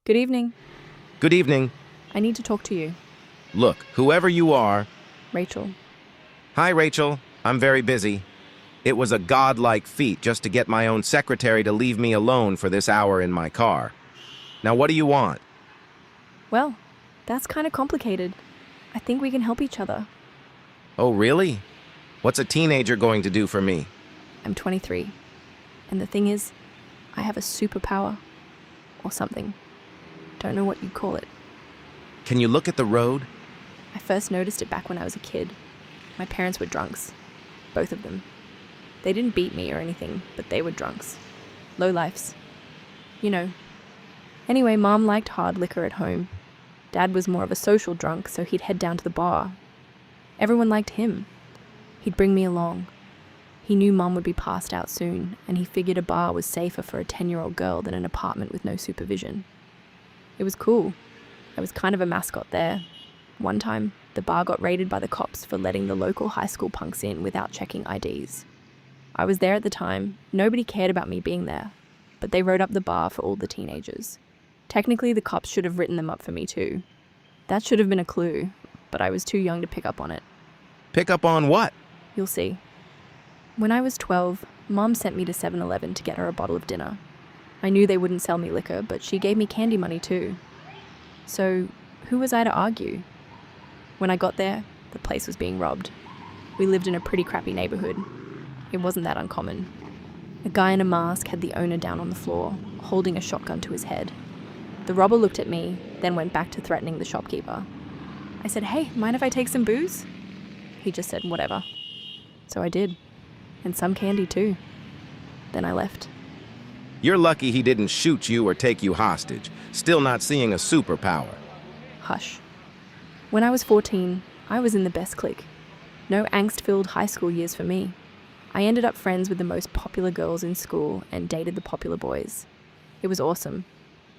Good evening. Good evening. I need to talk to you. Look, whoever you are. Rachel. Hi, Rachel. I'm very busy. It was a godlike feat just to get my own secretary to leave me alone for this hour in my car. Now, what do you want? Well, that's kind of complicated. I think we can help each other. Oh, really? What's a teenager going to do for me? I'm 23. And the thing is, I have a superpower. Or something. Don't know what you'd call it. Can you look at the road? I first noticed it back when I was a kid. My parents were drunks. Both of them. They didn't beat me or anything, but they were drunks. Lowlifes. You know. Anyway, Mom liked hard liquor at home. Dad was more of a social drunk, so he'd head down to the bar. Everyone liked him. He'd bring me along. He knew Mom would be passed out soon, and he figured a bar was safer for a 10-year-old girl than an apartment with no supervision. It was cool. I was kind of a mascot there. One time, the bar got raided by the cops for letting the local high school punks in without checking IDs. I was there at the time. Nobody cared about me being there, but they wrote up the bar for all the teenagers. Technically, the cops should have written them up for me too. That should have been a clue, but I was too young to pick up on it. Pick up on what? You'll see. When I was 12, Mom sent me to 7-Eleven to get her a bottle of dinner. I knew they wouldn't sell me liquor, but she gave me candy money too. So, who was I to argue? When I got there, the place was being robbed. We lived in a pretty crappy neighborhood. It wasn't that uncommon. A guy in a mask had the owner down on the floor, holding a shotgun to his head. The robber looked at me, then went back to threatening the shopkeeper. I said, "Hey, mind if I take some booze?" He just said, "Whatever." So I did. And some candy too. Then I left. You're lucky he didn't shoot you or take you hostage. Still not seeing a superpower. Hush. When I was 14, I was in the best clique. No angst-filled high school years for me. I ended up friends with the most popular girls in school and dated the popular boys. It was awesome.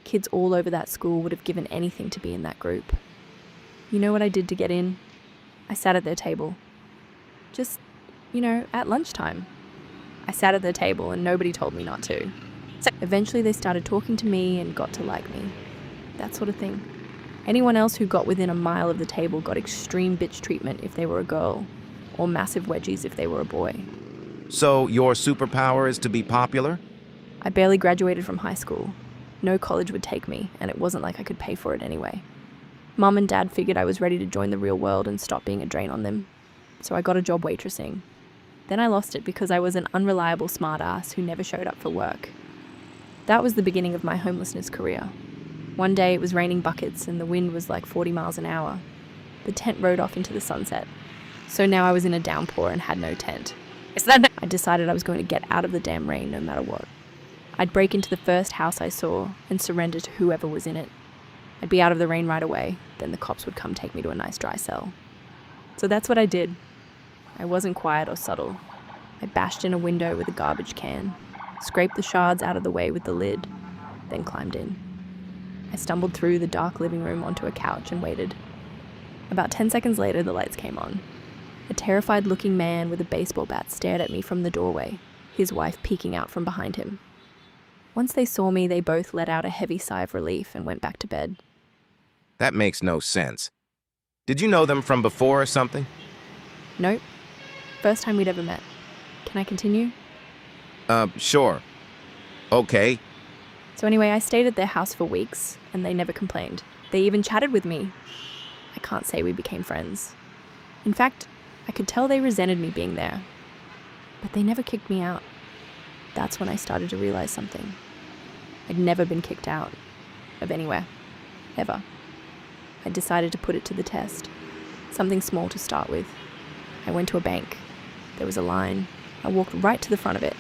Kids all over that school would have given anything to be in that group. You know what I did to get in? I sat at their table. Just, at lunchtime. I sat at their table and nobody told me not to. So eventually they started talking to me and got to like me. That sort of thing. Anyone else who got within a mile of the table got extreme bitch treatment if they were a girl, or massive wedgies if they were a boy. So your superpower is to be popular? I barely graduated from high school. No college would take me, and it wasn't like I could pay for it anyway. Mom and Dad figured I was ready to join the real world and stop being a drain on them. So I got a job waitressing. Then I lost it because I was an unreliable smartass who never showed up for work. That was the beginning of my homelessness career. One day it was raining buckets and the wind was like 40 miles an hour. The tent rode off into the sunset. So now I was in a downpour and had no tent. I decided I was going to get out of the damn rain no matter what. I'd break into the first house I saw and surrender to whoever was in it. I'd be out of the rain right away, then the cops would come take me to a nice dry cell. So that's what I did. I wasn't quiet or subtle. I bashed in a window with a garbage can, scraped the shards out of the way with the lid, then climbed in. I stumbled through the dark living room onto a couch and waited. About 10 seconds later, the lights came on. A terrified-looking man with a baseball bat stared at me from the doorway, his wife peeking out from behind him. Once they saw me, they both let out a heavy sigh of relief and went back to bed. That makes no sense. Did you know them from before or something? Nope. First time we'd ever met. Can I continue? Sure. Okay. So anyway, I stayed at their house for weeks, and they never complained. They even chatted with me. I can't say we became friends. In fact, I could tell they resented me being there. But they never kicked me out. That's when I started to realize something. I'd never been kicked out. Of anywhere. Ever. I decided to put it to the test. Something small to start with. I went to a bank. There was a line. I walked right to the front of it.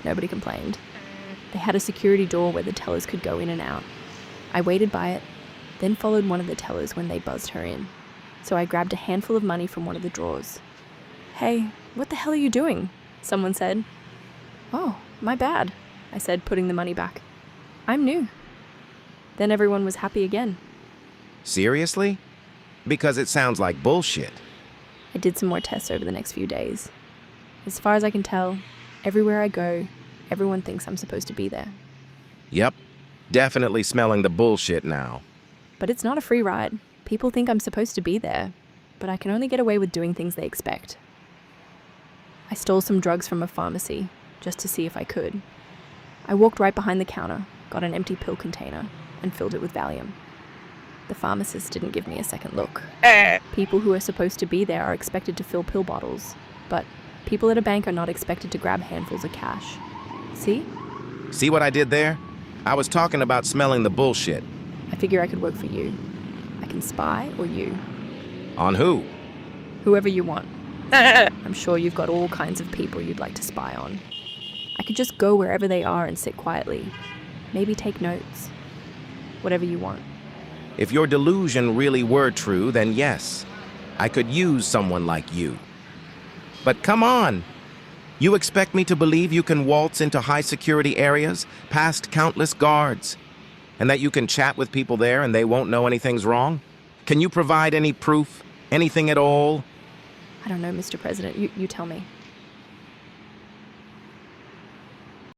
Nobody complained. They had a security door where the tellers could go in and out. I waited by it, then followed one of the tellers when they buzzed her in. So I grabbed a handful of money from one of the drawers. "Hey, what the hell are you doing?" someone said. "Oh, my bad," I said, putting the money back. "I'm new." Then everyone was happy again. Seriously? Because it sounds like bullshit. I did some more tests over the next few days. As far as I can tell, everywhere I go, everyone thinks I'm supposed to be there. Yep. Definitely smelling the bullshit now. But it's not a free ride. People think I'm supposed to be there, but I can only get away with doing things they expect. I stole some drugs from a pharmacy, just to see if I could. I walked right behind the counter, got an empty pill container, and filled it with Valium. The pharmacist didn't give me a second look. People who are supposed to be there are expected to fill pill bottles, but people at a bank are not expected to grab handfuls of cash. See? See what I did there? I was talking about smelling the bullshit. I figure I could work for you. I can spy or you. On who? Whoever you want. I'm sure you've got all kinds of people you'd like to spy on. I could just go wherever they are and sit quietly. Maybe take notes. Whatever you want. If your delusion really were true, then yes, I could use someone like you. But come on! You expect me to believe you can waltz into high-security areas, past countless guards, and that you can chat with people there and they won't know anything's wrong? Can you provide any proof? Anything at all? I don't know, Mr. President. You tell me.